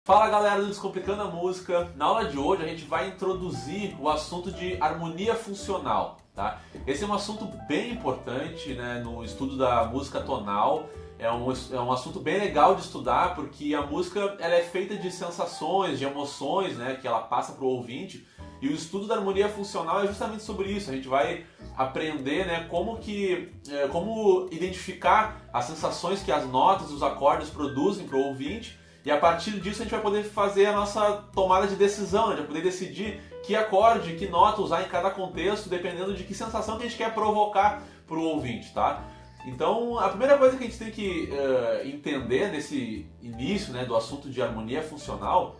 Fala galera do Descomplicando a Música. Na aula de hoje a gente vai introduzir o assunto de harmonia funcional, tá? Esse é um assunto bem importante, né, no estudo da música tonal. É um assunto bem legal de estudar porque a música ela é feita de sensações, de emoções, né, que ela passa para o ouvinte. E o estudo da harmonia funcional é justamente sobre isso. A gente vai aprender, né, como identificar as sensações que as notas e os acordes produzem para o ouvinte. E a partir disso a gente vai poder fazer a nossa tomada de decisão, a gente vai poder decidir que acorde, que nota usar em cada contexto, dependendo de que sensação que a gente quer provocar para o ouvinte, tá? Então, a primeira coisa que a gente tem que entender nesse início, né, do assunto de harmonia funcional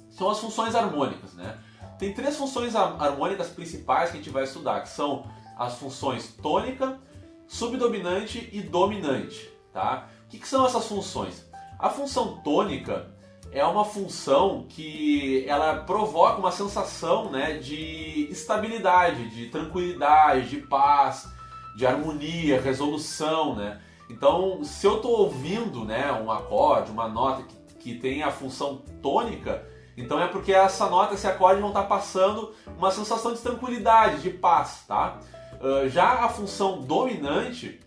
são as funções harmônicas, né? Tem três funções harmônicas principais que a gente vai estudar, que são as funções tônica, subdominante e dominante, tá? O que são essas funções? A função tônica é uma função que ela provoca uma sensação, né, de estabilidade, de tranquilidade, de paz, de harmonia, resolução, né? Então, se eu estou ouvindo, né, um acorde, uma nota que tem a função tônica, então é porque essa nota, esse acorde vão estar passando uma sensação de tranquilidade, de paz, tá? Já a função dominante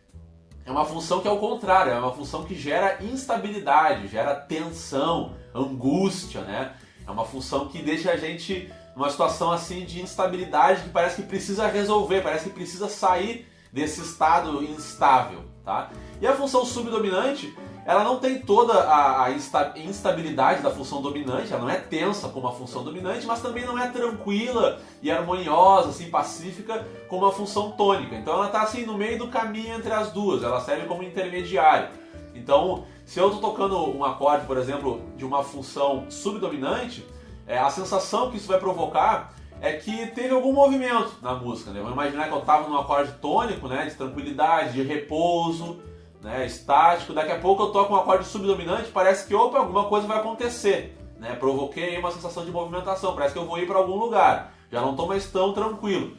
é uma função que é o contrário, é uma função que gera instabilidade, gera tensão, angústia, né? É uma função que deixa a gente numa situação assim de instabilidade que parece que precisa resolver, parece que precisa sair desse estado instável, tá? E a função subdominante, ela não tem toda a instabilidade da função dominante, ela não é tensa como a função dominante, mas também não é tranquila e harmoniosa, assim, pacífica como a função tônica. Então ela está assim no meio do caminho entre as duas, ela serve como intermediário. Então, se eu estou tocando um acorde, por exemplo, de uma função subdominante, a sensação que isso vai provocar é que teve algum movimento na música, né? Vamos imaginar que eu estava num acorde tônico, né, de tranquilidade, de repouso, né, estático, daqui a pouco eu toco um acorde subdominante, parece que opa, alguma coisa vai acontecer, né? Provoquei uma sensação de movimentação, parece que eu vou ir para algum lugar, já não estou mais tão tranquilo.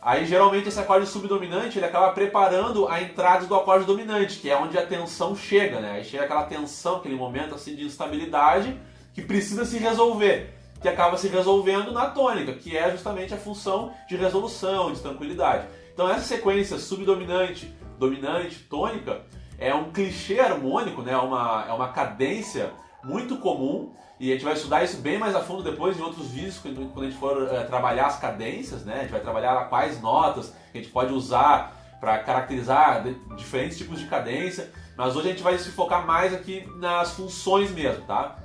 Aí geralmente esse acorde subdominante ele acaba preparando a entrada do acorde dominante, que é onde a tensão chega, né? Aí chega aquela tensão, aquele momento assim de instabilidade que precisa se resolver, que acaba se resolvendo na tônica, que é justamente a função de resolução, de tranquilidade. Então essa sequência subdominante, dominante, tônica, é um clichê harmônico, né? É uma cadência muito comum, e a gente vai estudar isso bem mais a fundo depois em outros vídeos, quando a gente for trabalhar as cadências, né? A gente vai trabalhar quais notas que a gente pode usar para caracterizar diferentes tipos de cadência, mas hoje a gente vai se focar mais aqui nas funções mesmo, tá?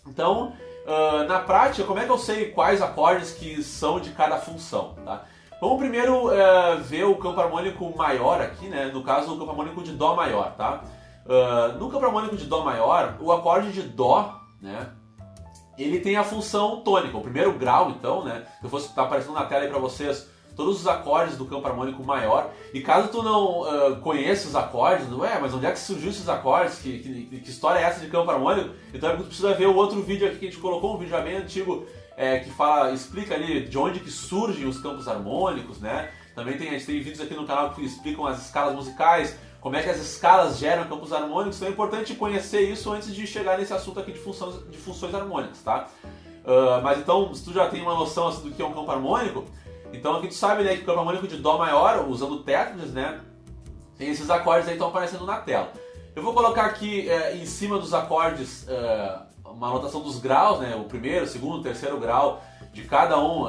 Então, na prática, como é que eu sei quais acordes que são de cada função, tá? Vamos primeiro ver o campo harmônico maior aqui, né? No caso, o campo harmônico de Dó maior, tá? No campo harmônico de Dó maior, o acorde de Dó, né? Ele tem a função tônica, o primeiro grau, então, né? Se eu fosse estar aparecendo na tela aí para vocês todos os acordes do campo harmônico maior. E caso tu não conheça os acordes, mas onde é que surgiu esses acordes? Que história é essa de campo harmônico? Então tu precisa ver o outro vídeo aqui que a gente colocou, um vídeo já bem antigo, que explica ali de onde que surgem os campos harmônicos, né? Também a gente tem vídeos aqui no canal que explicam as escalas musicais, como é que as escalas geram campos harmônicos. Então é importante conhecer isso antes de chegar nesse assunto aqui de funções harmônicas, tá? Mas então, se tu já tem uma noção assim, do que é um campo harmônico, então aqui tu sabe, né, que o campo harmônico de Dó maior, usando tétras, né, tem esses acordes aí que estão aparecendo na tela. Eu vou colocar aqui em cima dos acordes uma anotação dos graus, né, o primeiro, segundo, terceiro grau de cada um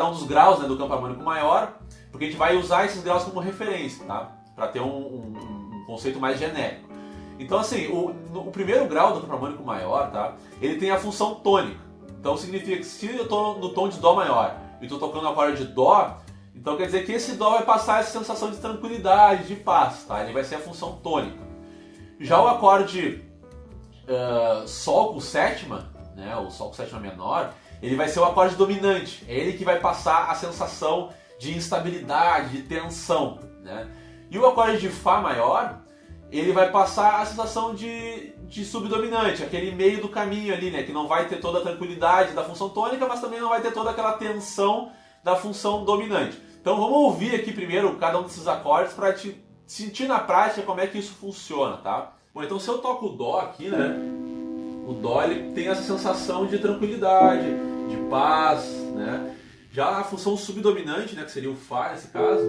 dos graus, né, do campo harmônico maior, porque a gente vai usar esses graus como referência, tá? Para ter um conceito mais genérico. Então assim, o primeiro grau do campo harmônico maior, tá? Ele tem a função tônica. Então significa que se eu estou no tom de Dó maior e estou tocando o acorde de Dó, então quer dizer que esse Dó vai passar essa sensação de tranquilidade, de paz, tá? Ele vai ser a função tônica. Já o acorde Sol com sétima, né? O Sol com sétima menor, ele vai ser o acorde dominante. É ele que vai passar a sensação de instabilidade, de tensão, né? E o acorde de Fá maior, ele vai passar a sensação de subdominante, aquele meio do caminho ali, né? Que não vai ter toda a tranquilidade da função tônica, mas também não vai ter toda aquela tensão da função dominante. Então vamos ouvir aqui primeiro cada um desses acordes para te sentir na prática como é que isso funciona, tá? Bom, então se eu toco o Dó aqui, né? O Dó ele tem essa sensação de tranquilidade, de paz, né? Já a função subdominante, né, que seria o Fá nesse caso,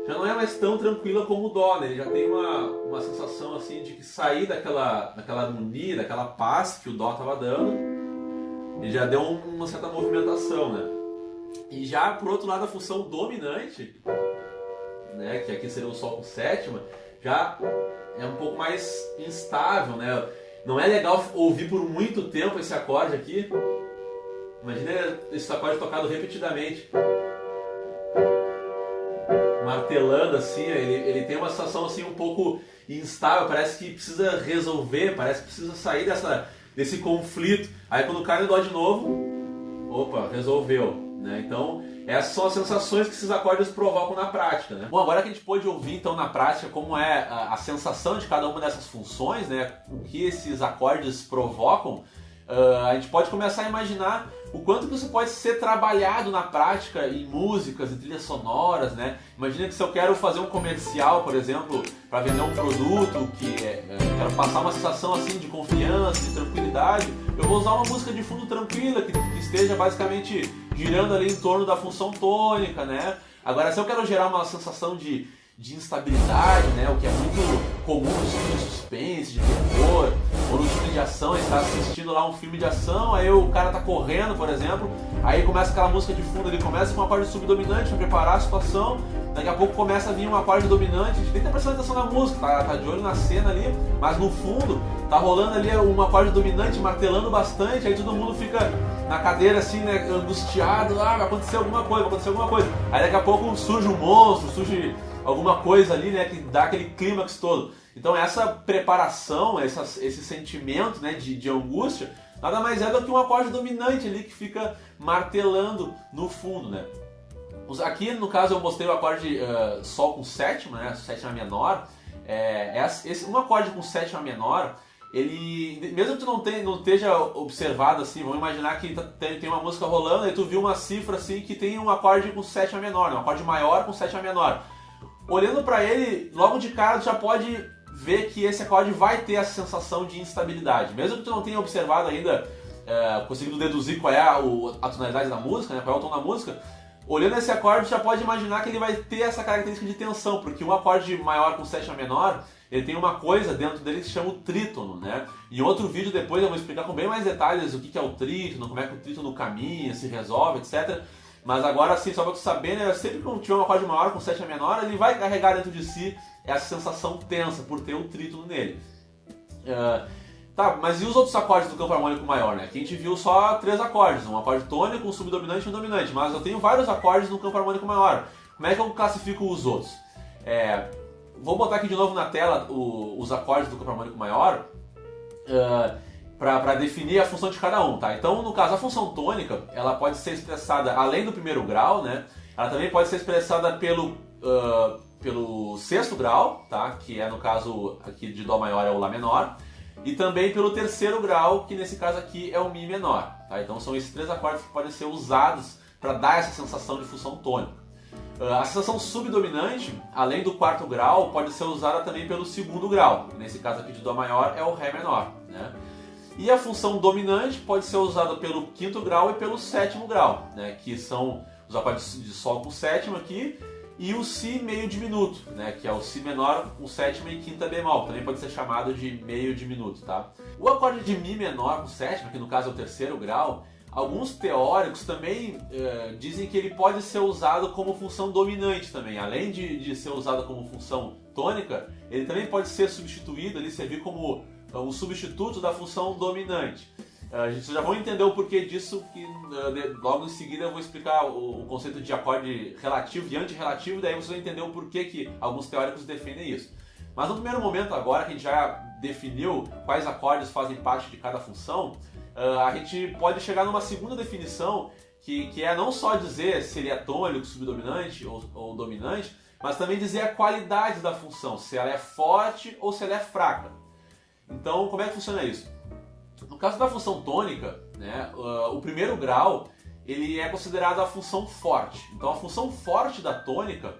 já não é mais tão tranquila como o Dó, né? Ele já tem uma sensação assim de que sair daquela harmonia, daquela paz que o Dó estava dando, ele já deu uma certa movimentação, né? E já por outro lado a função dominante, né, que aqui seria o Sol com sétima, já é um pouco mais instável, né? Não é legal ouvir por muito tempo esse acorde aqui. Imagina esse acorde tocado repetidamente, martelando assim. Ele tem uma sensação assim um pouco instável, parece que precisa resolver, parece que precisa sair desse conflito. Aí quando cai no Dó de novo, opa, resolveu, né? Então essas são as sensações que esses acordes provocam na prática, né? Bom, agora que a gente pôde ouvir então na prática como é a sensação de cada uma dessas funções, né? O que esses acordes provocam, a gente pode começar a imaginar o quanto que isso pode ser trabalhado na prática em músicas, em trilhas sonoras, né? Imagina que se eu quero fazer um comercial, por exemplo, para vender um produto quero passar uma sensação assim de confiança, de tranquilidade, eu vou usar uma música de fundo tranquila que esteja basicamente girando ali em torno da função tônica, né? Agora, se eu quero gerar uma sensação de instabilidade, né? O que é muito comum no filme de suspense, de terror, ou no filme de ação, você está assistindo lá um filme de ação, aí o cara tá correndo, por exemplo, aí começa aquela música de fundo, ele começa com um acorde subdominante para preparar a situação, daqui a pouco começa a vir um acorde dominante, a gente tem que ter prestando atenção na música, tá de olho na cena ali, mas no fundo tá rolando ali um acorde dominante, martelando bastante, aí todo mundo fica na cadeira assim, né, angustiado, vai acontecer alguma coisa, aí daqui a pouco surge um monstro, surge alguma coisa ali, né, que dá aquele clímax todo. Então essa preparação, esse sentimento, né, de angústia, nada mais é do que um acorde dominante ali que fica martelando no fundo, né. Aqui no caso eu mostrei o acorde Sol com sétima, né, sétima menor. Um acorde com sétima menor, ele, mesmo que tu não esteja observado assim, vamos imaginar que tem uma música rolando e tu viu uma cifra assim que tem um acorde com sétima menor, né, um acorde maior com sétima menor. Olhando para ele, logo de cara tu já pode ver que esse acorde vai ter essa sensação de instabilidade. Mesmo que tu não tenha observado ainda, conseguindo deduzir qual é a tonalidade da música, né, qual é o tom da música, olhando esse acorde tu já pode imaginar que ele vai ter essa característica de tensão, porque um acorde maior com sétima menor, ele tem uma coisa dentro dele que se chama o trítono, né? Em outro vídeo depois eu vou explicar com bem mais detalhes o que é o trítono, como é que o trítono caminha, se resolve, etc. Mas agora sim, só para tu saber, né, sempre que tiver um acorde maior com sétima menor, ele vai carregar dentro de si essa sensação tensa por ter um trítono nele. Tá, mas e os outros acordes do campo harmônico maior, né? Aqui a gente viu só 3 acordes, um acorde tônico, um subdominante e um dominante, mas eu tenho vários acordes no campo harmônico maior. Como é que eu classifico os outros? Vou botar aqui de novo na tela os acordes do campo harmônico maior, para definir a função de cada um, tá? Então, no caso, a função tônica, ela pode ser expressada, além do primeiro grau, né? Ela também pode ser expressada pelo sexto grau, tá? Que é, no caso, aqui de Dó maior é o Lá menor. E também pelo terceiro grau, que nesse caso aqui é o Mi menor, tá? Então, são esses 3 acordes que podem ser usados para dar essa sensação de função tônica. A sensação subdominante, além do 4º grau, pode ser usada também pelo 2º grau. Nesse caso aqui de Dó maior é o Ré menor, né? E a função dominante pode ser usada pelo 5º grau e pelo 7º grau, né? Que são os acordes de Sol com sétima aqui e o Si meio diminuto, né? Que é o Si menor com sétima e quinta bemol, também pode ser chamado de meio diminuto, tá? O acorde de Mi menor com sétima, que no caso é o 3º grau, alguns teóricos também dizem que ele pode ser usado como função dominante também. Além de ser usado como função tônica, ele também pode ser substituído, ali, servir como o substituto da função dominante. Vocês já vão entender o porquê disso, que logo em seguida eu vou explicar o conceito de acorde relativo e antirrelativo, daí vocês vão entender o porquê que alguns teóricos defendem isso. Mas no primeiro momento agora, que a gente já definiu quais acordes fazem parte de cada função, a gente pode chegar numa segunda definição, que é não só dizer se ele é tônico, subdominante ou dominante, mas também dizer a qualidade da função, se ela é forte ou se ela é fraca. Então, como é que funciona isso? No caso da função tônica, né, o primeiro grau ele é considerado a função forte. Então, a função forte da tônica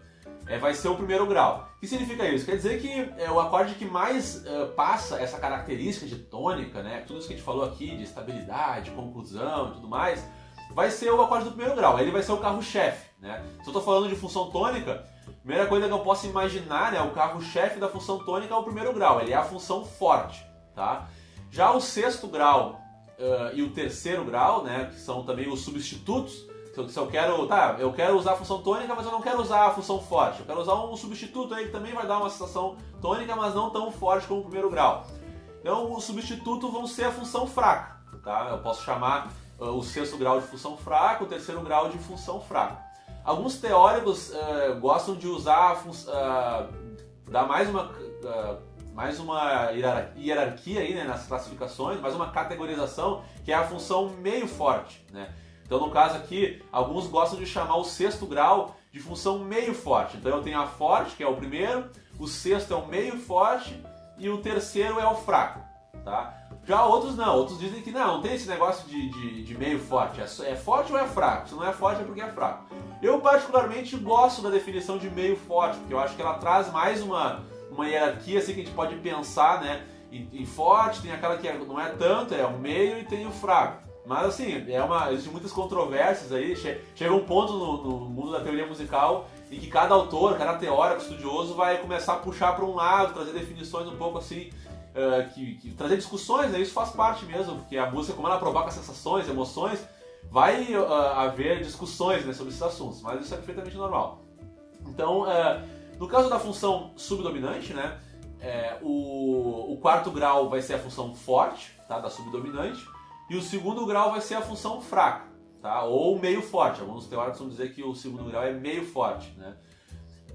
vai ser o primeiro grau. O que significa isso? Quer dizer que o acorde que mais passa essa característica de tônica, né, tudo isso que a gente falou aqui, de estabilidade, conclusão e tudo mais, vai ser o acorde do primeiro grau, ele vai ser o carro-chefe, né? Se eu estou falando de função tônica, a primeira coisa que eu posso imaginar, né, o carro-chefe da função tônica é o primeiro grau, ele é a função forte, tá? Já o sexto grau e o terceiro grau, né, que são também os substitutos. Se eu quero usar a função tônica, mas eu não quero usar a função forte. Eu quero usar um substituto aí que também vai dar uma sensação tônica, mas não tão forte como o primeiro grau. Então, o substituto vão ser a função fraca, tá? Eu posso chamar o sexto grau de função fraca, o terceiro grau de função fraca. Alguns teóricos gostam de usar, dar mais uma hierarquia aí, né, nas classificações, mais uma categorização, que é a função meio forte, né? Então, no caso aqui, alguns gostam de chamar o sexto grau de função meio forte. Então, eu tenho a forte, que é o primeiro, o sexto é o meio forte e o terceiro é o fraco, tá? Já outros não, outros dizem que não tem esse negócio de meio forte, é forte ou é fraco? Se não é forte é porque é fraco. Eu particularmente gosto da definição de meio forte, porque eu acho que ela traz mais uma hierarquia assim, que a gente pode pensar, né, em forte, tem aquela que não é tanto, é o meio, e tem o fraco. Mas assim, existem muitas controvérsias aí, chega um ponto no mundo da teoria musical em que cada autor, cada teórico, estudioso vai começar a puxar para um lado, trazer definições um pouco assim, que trazer discussões, né? Isso faz parte mesmo, porque a música, como ela provoca sensações, emoções, vai haver discussões, né, sobre esses assuntos, mas isso é perfeitamente normal. Então, no caso da função subdominante, né, o quarto grau vai ser a função forte, tá, da subdominante, e o segundo grau vai ser a função fraca, tá? Ou meio forte. Alguns teóricos vão dizer que o segundo grau é meio forte, né?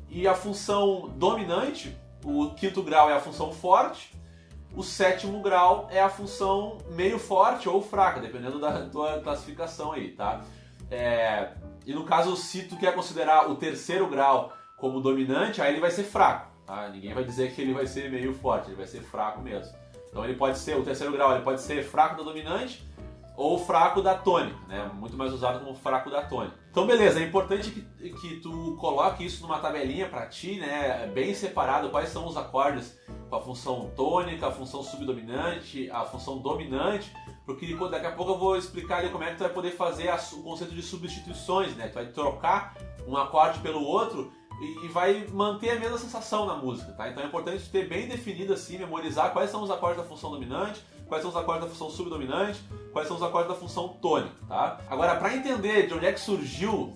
E a função dominante, o quinto grau é a função forte, o sétimo grau é a função meio forte ou fraca, dependendo da tua classificação aí, tá? E no caso, se tu quer considerar o terceiro grau como dominante, aí ele vai ser fraco, tá? Ninguém vai dizer que ele vai ser meio forte, ele vai ser fraco mesmo. Então ele pode ser, o terceiro grau, ele pode ser fraco da dominante ou fraco da tônica, né? Muito mais usado como fraco da tônica. Então beleza, é importante que tu coloque isso numa tabelinha para ti, né? Bem separado, quais são os acordes com a função tônica, a função subdominante, a função dominante, porque daqui a pouco eu vou explicar ali como é que tu vai poder fazer o conceito de substituições, né? Tu vai trocar um acorde pelo outro e vai manter a mesma sensação na música, tá? Então é importante ter bem definido assim, memorizar quais são os acordes da função dominante, quais são os acordes da função subdominante, quais são os acordes da função tônica, tá? Agora, para entender de onde é que surgiu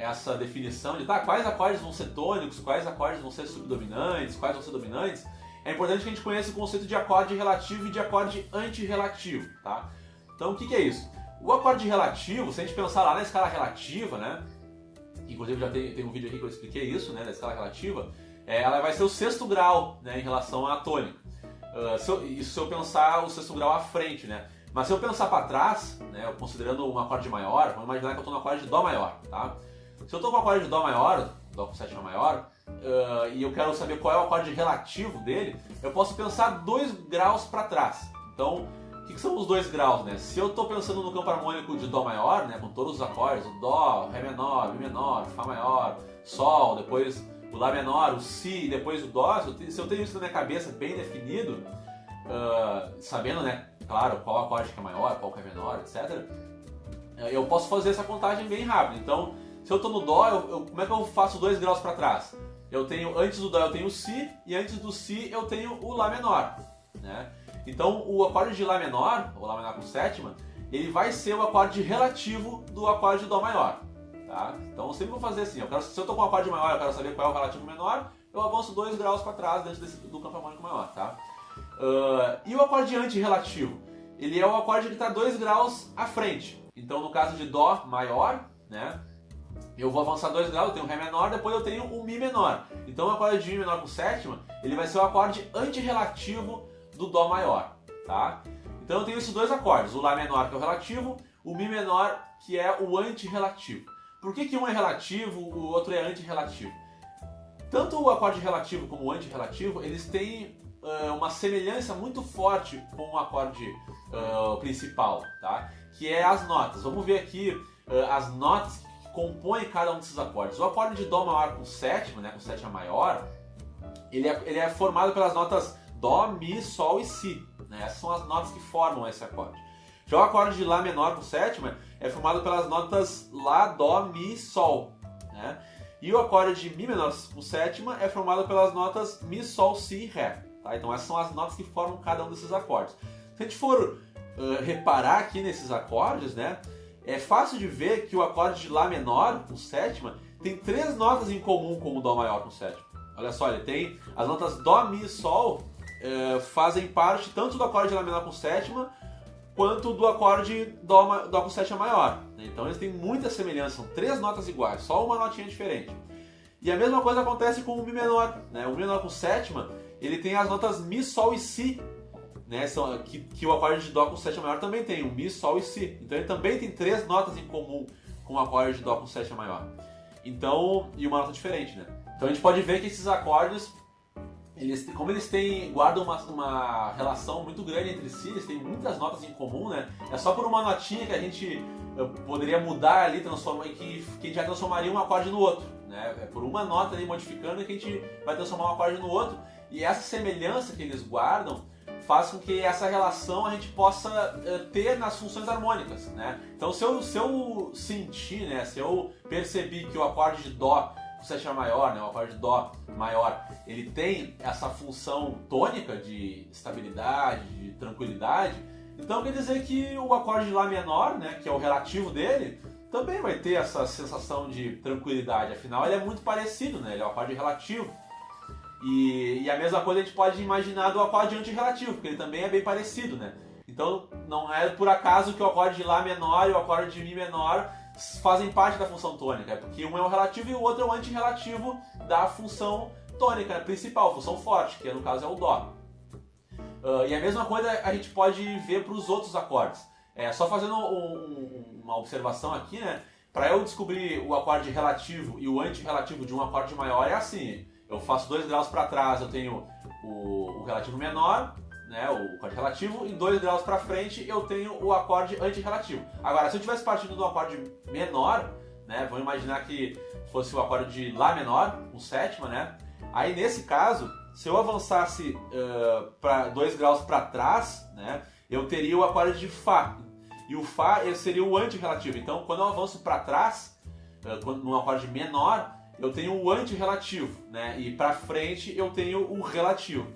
essa definição de quais acordes vão ser tônicos, quais acordes vão ser subdominantes, quais vão ser dominantes, é importante que a gente conheça o conceito de acorde relativo e de acorde antirrelativo, tá? Então, o que é isso? O acorde relativo, se a gente pensar lá na escala relativa, né? Inclusive já tem um vídeo aqui que eu expliquei isso, né, da escala relativa, ela vai ser o sexto grau, né, em relação à tônica. Se eu pensar o sexto grau à frente, né? Mas se eu pensar para trás, né, considerando um acorde maior, vamos imaginar que eu estou no acorde de Dó maior, tá? Se eu estou com o acorde de Dó maior, Dó com sétima maior, e eu quero saber qual é o acorde relativo dele, eu posso pensar 2 graus para trás. Então, o que são os 2 graus, né? Se eu estou pensando no campo harmônico de Dó maior, né, com todos os acordes, o Dó, Ré menor, Mi menor, Fá maior, Sol, depois o Lá menor, o Si e depois o Dó, se eu tenho isso na minha cabeça bem definido, sabendo, né, claro, qual acorde que é maior, qual que é menor, etc., eu posso fazer essa contagem bem rápido. Então, se eu estou no Dó, como é que eu faço 2 graus para trás? Antes do Dó eu tenho o Si, e antes do Si eu tenho o Lá menor, né? Então, o acorde de Lá menor, ou Lá menor com sétima, ele vai ser o acorde relativo do acorde de Dó maior, tá? Então, eu sempre vou fazer assim, se eu estou com um acorde maior, eu quero saber qual é o relativo menor, eu avanço 2 graus para trás dentro do campo harmônico maior, tá? E o acorde antirrelativo? Ele é o acorde que está 2 graus à frente. Então, no caso de Dó maior, né, eu vou avançar 2 graus, eu tenho o Ré menor, depois eu tenho o Mi menor. Então, o acorde de Mi menor com sétima, ele vai ser o acorde antirrelativo do Dó maior, tá? Então eu tenho esses 2 acordes, o Lá menor que é o relativo, o Mi menor que é o antirrelativo. Por que um é relativo, o outro é antirrelativo? Tanto o acorde relativo como o antirrelativo, eles têm uma semelhança muito forte com o acorde principal, tá? Que é as notas. Vamos ver aqui as notas compõem cada um desses acordes. O acorde de Dó maior com sétima, né, com sétima maior, ele é formado pelas notas Dó, Mi, Sol e Si. Né? Essas são as notas que formam esse acorde. Já o acorde de Lá menor com sétima é formado pelas notas Lá, Dó, Mi, Sol. Né? E o acorde de Mi menor com sétima é formado pelas notas Mi, Sol, Si e Ré. Tá? Então essas são as notas que formam cada um desses acordes. Se a gente for reparar aqui nesses acordes, né, é fácil de ver que o acorde de Lá menor com sétima tem 3 notas em comum com o Dó maior com sétima. Olha só, ele tem as notas Dó, Mi e Sol fazem parte tanto do acorde de Lá menor com sétima quanto do acorde Dó com sétima maior. Então eles têm muita semelhança, são 3 notas iguais, só uma notinha diferente. E a mesma coisa acontece com o Mi menor. Né? O Mi menor com sétima, ele tem as notas Mi, Sol e Si, né? que o acorde de Dó com sétima maior também tem, o Mi, Sol e Si. Então ele também tem 3 notas em comum com o acorde de Dó com sétima maior. Então, e uma nota diferente, né? Então a gente pode ver que esses acordes, como eles guardam uma relação muito grande entre si, eles têm muitas notas em comum, né? É só por uma notinha que a gente poderia mudar ali, que a gente já transformaria um acorde no outro, né? É por uma nota ali modificando que a gente vai transformar um acorde no outro. E essa semelhança que eles guardam faz com que essa relação a gente possa ter nas funções harmônicas, né? Então se eu sentir, né, se eu perceber que o acorde de Dó com sétima maior, né, o acorde de Dó maior, ele tem essa função tônica de estabilidade, de tranquilidade, então quer dizer que o acorde de Lá menor, né, que é o relativo dele, também vai ter essa sensação de tranquilidade, afinal ele é muito parecido, né, ele é o acorde relativo. E a mesma coisa a gente pode imaginar do acorde antirrelativo, porque ele também é bem parecido, né? Então não é por acaso que o acorde de Lá menor e o acorde de Mi menor fazem parte da função tônica, porque um é o relativo e o outro é o antirrelativo da função tônica principal, função forte, que no caso é o Dó. E a mesma coisa a gente pode ver para os outros acordes. Só fazendo uma observação aqui, né? Para eu descobrir o acorde relativo e o antirrelativo de um acorde maior é assim. Eu faço 2 graus para trás, eu tenho o relativo menor, né, o acorde relativo, e 2 graus para frente eu tenho o acorde antirrelativo. Agora, se eu tivesse partido do acorde menor, né, vamos imaginar que fosse o acorde de Lá menor, com sétima, né, aí nesse caso, se eu avançasse 2 graus para trás, né, eu teria o acorde de Fá. E o Fá seria o antirrelativo. Então, quando eu avanço para trás, num acorde menor, eu tenho o antirrelativo, né? E para frente eu tenho o relativo.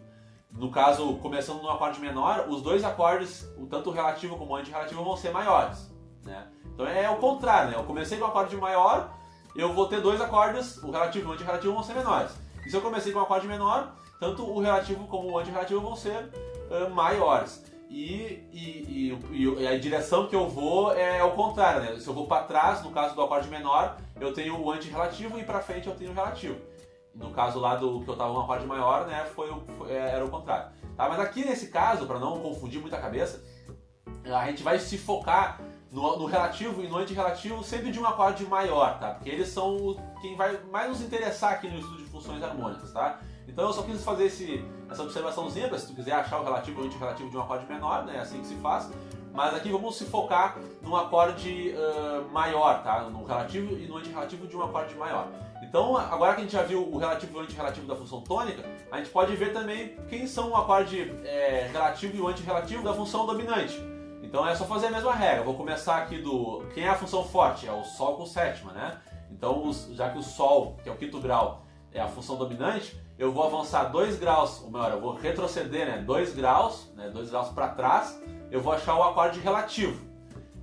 No caso, começando no acorde menor, os dois acordes, tanto o relativo como o antirrelativo, vão ser maiores, né? Então é o contrário, né? Eu comecei com um acorde maior, eu vou ter 2 acordes, o relativo e o antirrelativo vão ser menores. E se eu comecei com um acorde menor, tanto o relativo como o antirrelativo vão ser maiores. E a direção que eu vou é o contrário, né? Se eu vou para trás, no caso do acorde menor, eu tenho o antirrelativo e para frente eu tenho o relativo. No caso lá do que eu estava no acorde maior, né, era o contrário. Tá? Mas aqui nesse caso, para não confundir muito a cabeça, a gente vai se focar no relativo e no antirrelativo sempre de um acorde maior, tá? Porque eles são quem vai mais nos interessar aqui no estudo de funções harmônicas, tá? Então eu só quis fazer essa observaçãozinha, para se tu quiser achar o relativo e o antirrelativo de um acorde menor, né? É assim que se faz. Mas aqui vamos se focar num acorde maior, tá? No relativo e no antirrelativo de um acorde maior. Então, agora que a gente já viu o relativo e o antirrelativo da função tônica, a gente pode ver também quem são o acorde relativo e o antirrelativo da função dominante. Então é só fazer a mesma regra. Eu vou começar aqui quem é a função forte? É o Sol com sétima, né? Então, já que o Sol, que é o quinto grau, é a função dominante, eu vou avançar 2 graus, ou melhor, eu vou retroceder, né, 2 graus para trás, eu vou achar o acorde relativo.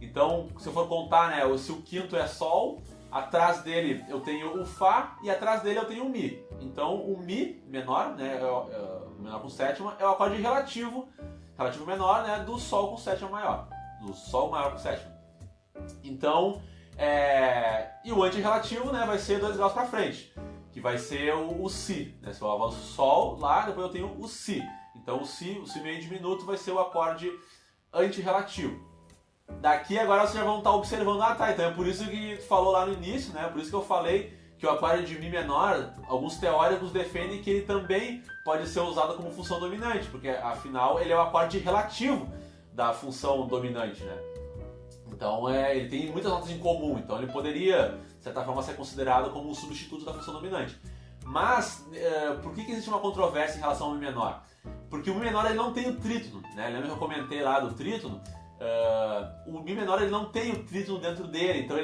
Então, se eu for contar, né, se o quinto é Sol, atrás dele eu tenho o Fá e atrás dele eu tenho o Mi. Então, o Mi menor, né, menor com sétima, é o acorde relativo menor, né, do Sol com sétima maior, do Sol maior com sétima. Então, e o antirrelativo, né, vai ser 2 graus para frente, que vai ser o Si, né? Se eu avanço o Sol lá, depois eu tenho o Si. Então o Si meio diminuto vai ser o acorde antirrelativo. Daqui agora vocês já vão estar observando, tá, então é por isso que tu falou lá no início, né? Por isso que eu falei que o acorde de Mi menor, alguns teóricos defendem que ele também pode ser usado como função dominante, porque afinal ele é o acorde relativo da função dominante, né? Então ele tem muitas notas em comum, então ele poderia, de certa forma, ser considerado como um substituto da função dominante. Mas, por que existe uma controvérsia em relação ao Mi menor? Porque o Mi menor ele não tem o trítono, né? Lembra que eu comentei lá do trítono? O Mi menor ele não tem o trítono dentro dele, então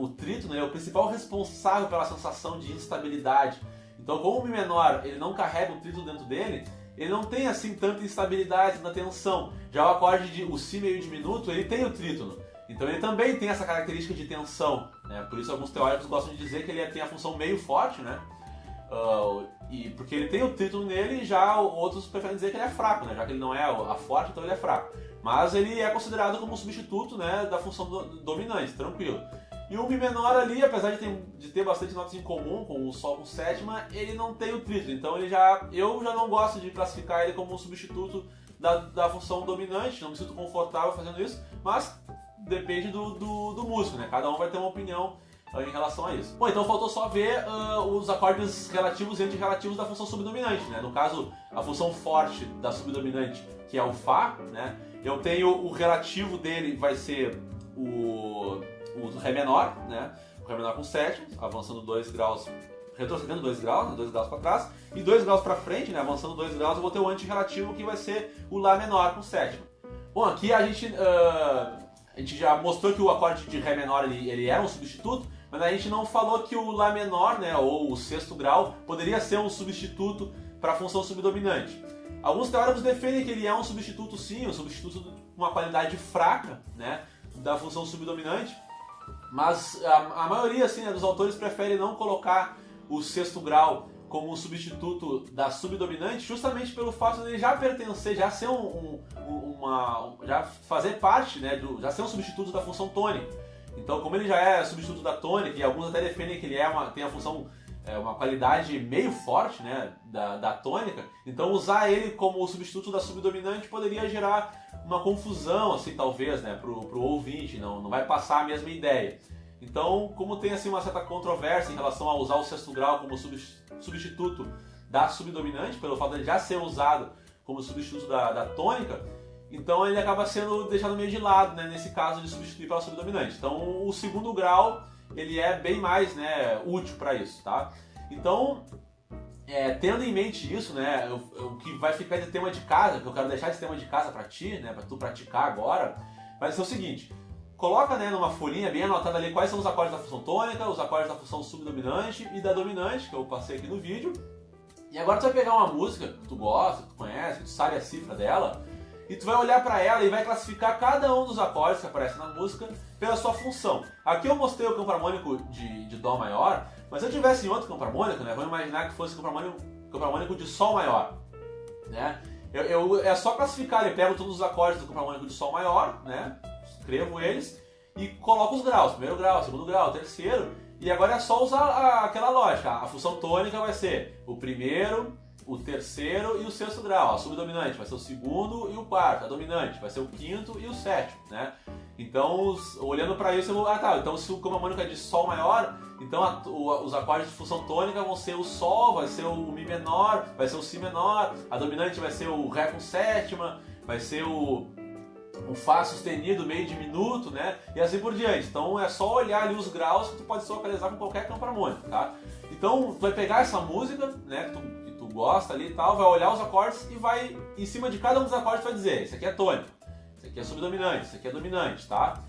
o trítono é o principal responsável pela sensação de instabilidade. Então, como o Mi menor ele não carrega o trítono dentro dele, ele não tem assim tanta instabilidade na tensão. Já o acorde o Si meio diminuto, ele tem o trítono. Então ele também tem essa característica de tensão, né? Por isso alguns teóricos gostam de dizer que ele tem a função meio forte, né? Porque ele tem o trítono nele, já outros preferem dizer que ele é fraco, né? Já que ele não é a forte, então ele é fraco. Mas ele é considerado como um substituto, né, da função dominante, tranquilo. E o Mi menor ali, apesar de ter bastante notas em comum com o Sol com sétima, ele não tem o trítono. Então eu já não gosto de classificar ele como um substituto da função dominante, não me sinto confortável fazendo isso, mas depende do músico, né? Cada um vai ter uma opinião em relação a isso. Bom, então faltou só ver os acordes relativos e antirrelativos da função subdominante, né? No caso, a função forte da subdominante, que é o Fá, né? Eu tenho o relativo dele, vai ser o Ré menor, né? O Ré menor com sétima, avançando 2 graus, retrocedendo 2 graus, né? 2 graus para trás, e 2 graus para frente, né? Avançando 2 graus, eu vou ter o antirrelativo, que vai ser o Lá menor com sétima. Bom, aqui a gente já mostrou que o acorde de Ré menor ele era um substituto, mas a gente não falou que o Lá menor, né, ou o sexto grau, poderia ser um substituto para a função subdominante. Alguns teóricos defendem que ele é um substituto sim, um substituto com uma qualidade fraca, né, da função subdominante, mas a maioria assim, né, dos autores prefere não colocar o sexto grau como um substituto da subdominante, justamente pelo fato de ele já pertencer, já ser já fazer parte, né, já ser um substituto da função tônica. Então, como ele já é substituto da tônica, e alguns até defendem que ele tem a função, uma qualidade meio forte, né, da tônica, então usar ele como substituto da subdominante poderia gerar uma confusão, assim, talvez, né, pro ouvinte, não vai passar a mesma ideia. Então, como tem assim uma certa controvérsia em relação a usar o sexto grau como substituto da subdominante, pelo fato de ele já ser usado como substituto da tônica, então ele acaba sendo deixado meio de lado, né, nesse caso de substituir pela subdominante. Então o segundo grau ele é bem mais, né, útil para isso, tá? Então, tendo em mente isso, né, o que vai ficar de tema de casa, que eu quero deixar esse tema de casa para ti, né, para tu praticar agora, vai ser o seguinte: coloca, né, numa folhinha bem anotada ali quais são os acordes da função tônica, os acordes da função subdominante e da dominante, que eu passei aqui no vídeo. E agora tu vai pegar uma música que tu gosta, que tu conhece, que tu sabe a cifra dela, e tu vai olhar para ela e vai classificar cada um dos acordes que aparecem na música pela sua função. Aqui eu mostrei o campo harmônico de Dó maior, mas se eu tivesse em outro campo harmônico, né, vamos imaginar que fosse o campo harmônico de Sol maior, né? É só classificar, eu pego todos os acordes do campo harmônico de Sol maior, né, escrevo eles e coloco os graus, primeiro grau, segundo grau, terceiro, e agora é só usar aquela lógica. A função tônica vai ser o primeiro, o terceiro e o sexto grau. A subdominante vai ser o segundo e o quarto. A dominante vai ser o quinto e o sétimo, né? Então, olhando para isso, então se o campo harmônico é de Sol maior, então os acordes de função tônica vão ser o Sol, vai ser o Mi menor, vai ser o Si menor, a dominante vai ser o Ré com sétima, vai ser o Fá sustenido meio diminuto, né? E assim por diante. Então é só olhar ali os graus que tu pode se localizar com qualquer campo harmônico, tá? Então tu vai pegar essa música, né, que tu gosta ali e tal, vai olhar os acordes e vai, em cima de cada um dos acordes, vai dizer: esse aqui é tônico, esse aqui é subdominante, esse aqui é dominante, tá?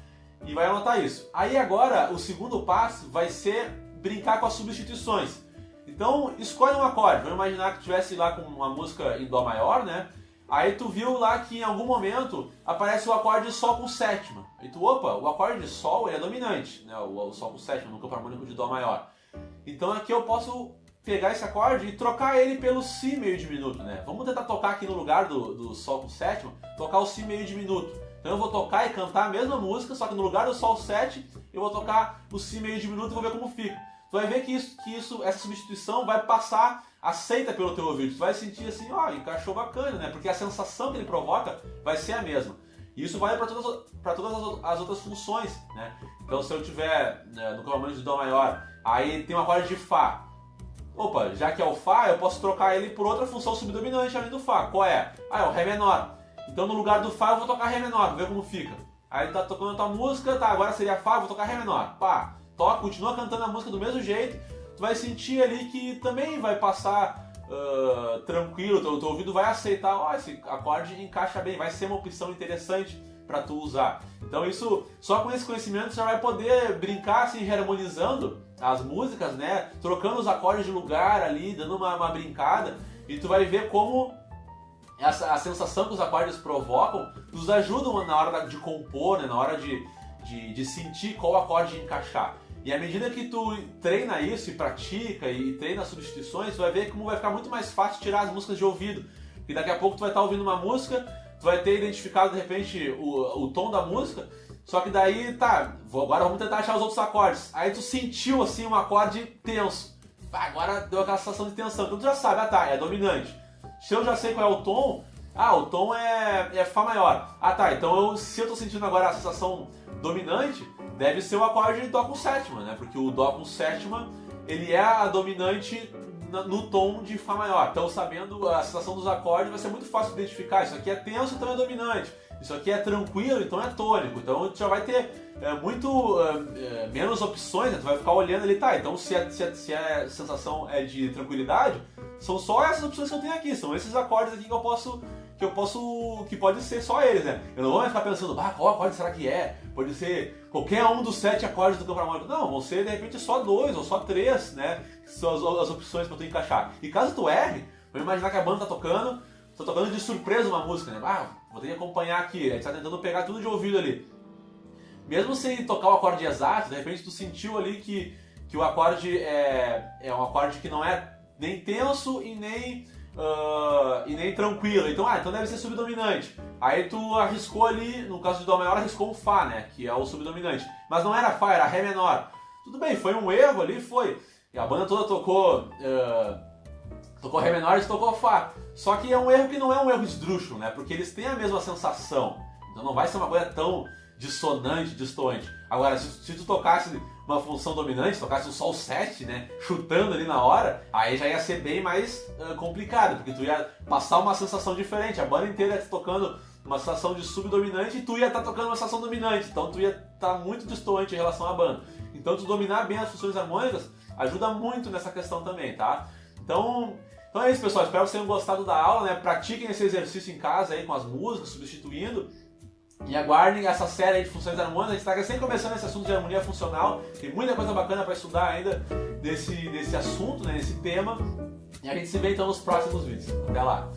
E vai anotar isso. Aí agora o segundo passo vai ser brincar com as substituições. Então escolhe um acorde. Vamos imaginar que tu estivesse lá com uma música em Dó maior, né? Aí tu viu lá que em algum momento aparece o acorde de Sol com sétima. E tu, opa, o acorde de Sol ele é dominante, né? O Sol com sétima no campo harmônico de Dó maior. Então aqui eu posso pegar esse acorde e trocar ele pelo Si meio diminuto, né? Vamos tentar tocar aqui no lugar do Sol com sétima, tocar o Si meio diminuto. Então eu vou tocar e cantar a mesma música, só que no lugar do Sol 7 eu vou tocar o Si meio diminuto e vou ver como fica. Tu vai ver que essa substituição vai passar aceita pelo teu ouvido. Tu vai sentir assim, ó, encaixou bacana, né? Porque a sensação que ele provoca vai ser a mesma. E isso vale para todas as outras funções, né? Então se eu tiver, né, no campo harmônico de Dó maior, aí tem um acorde de Fá. Opa, já que é o Fá, eu posso trocar ele por outra função subdominante além do Fá. Qual é? É o Ré menor. Então no lugar do Fá eu vou tocar Ré menor, vou ver como fica. Aí tá tocando a tua música, tá, agora seria Fá, vou tocar Ré menor. Pá, toca, continua cantando a música do mesmo jeito, tu vai sentir ali que também vai passar tranquilo, teu ouvido vai aceitar, ó, esse acorde encaixa bem, vai ser uma opção interessante para tu usar. Então isso, só com esse conhecimento você já vai poder brincar assim, harmonizando as músicas, né? Trocando os acordes de lugar ali, dando uma brincada, e tu vai ver como a sensação que os acordes provocam nos ajudam na hora de compor, né? Na hora de sentir qual acorde encaixar. E à medida que tu treina isso e pratica e treina as substituições, tu vai ver como vai ficar muito mais fácil tirar as músicas de ouvido. Porque daqui a pouco tu vai estar ouvindo uma música, tu vai ter identificado de repente o tom da música, só que daí, tá, agora vamos tentar achar os outros acordes. Aí tu sentiu assim um acorde tenso. Agora deu aquela sensação de tensão. Então tu já sabe, tá, é dominante. Se eu já sei qual é o tom é Fá maior. Tá, então se eu tô sentindo agora a sensação dominante, deve ser o acorde Dó com sétima, né? Porque o Dó com sétima, ele é a dominante no tom de Fá maior. Então, sabendo a sensação dos acordes, vai ser muito fácil identificar. Isso aqui é tenso, então é dominante. Isso aqui é tranquilo, então é tônico. Então, tu já vai ter menos opções, né? Tu vai ficar olhando ali, tá, então se a sensação é de tranquilidade, são só essas opções que eu tenho aqui. São esses acordes aqui que pode ser só eles, né? Eu não vou mais ficar pensando, qual acorde será que é? Pode ser qualquer um dos 7 acordes do campo harmônico. Não, vão ser de repente só 2 ou só 3, né? Que são as opções para tu encaixar. E caso tu erre, vamos imaginar que a banda tá tocando de surpresa uma música, né? Vou ter que acompanhar aqui, a gente tá tentando pegar tudo de ouvido ali. Mesmo sem tocar o acorde exato, de repente tu sentiu ali que o acorde é um acorde que não é nem tenso e nem tranquilo. Então deve ser subdominante. Aí tu arriscou ali, no caso de Dó maior, arriscou um Fá, né? Que é o subdominante. Mas não era Fá, era Ré menor. Tudo bem, foi um erro ali, foi. E a banda toda tocou Ré menor e tocou Fá. Só que é um erro que não é um erro esdrúxulo, né? Porque eles têm a mesma sensação. Então não vai ser uma coisa tão dissonante, distoante. Agora, se tu tocasse uma função dominante, tocasse um Sol 7, né, chutando ali na hora, aí já ia ser bem mais complicado, porque tu ia passar uma sensação diferente, a banda inteira ia estar tocando uma sensação de subdominante e tu ia estar tocando uma sensação dominante, então tu ia estar muito distoante em relação à banda. Então tu dominar bem as funções harmônicas ajuda muito nessa questão também, tá? Então é isso, pessoal, espero que vocês tenham gostado da aula, né? Pratiquem esse exercício em casa aí com as músicas, substituindo. E aguardem essa série de funções harmônicas. A gente está sempre começando esse assunto de harmonia funcional. Tem muita coisa bacana para estudar ainda desse assunto, né, desse tema. E a gente se vê então nos próximos vídeos. Até lá!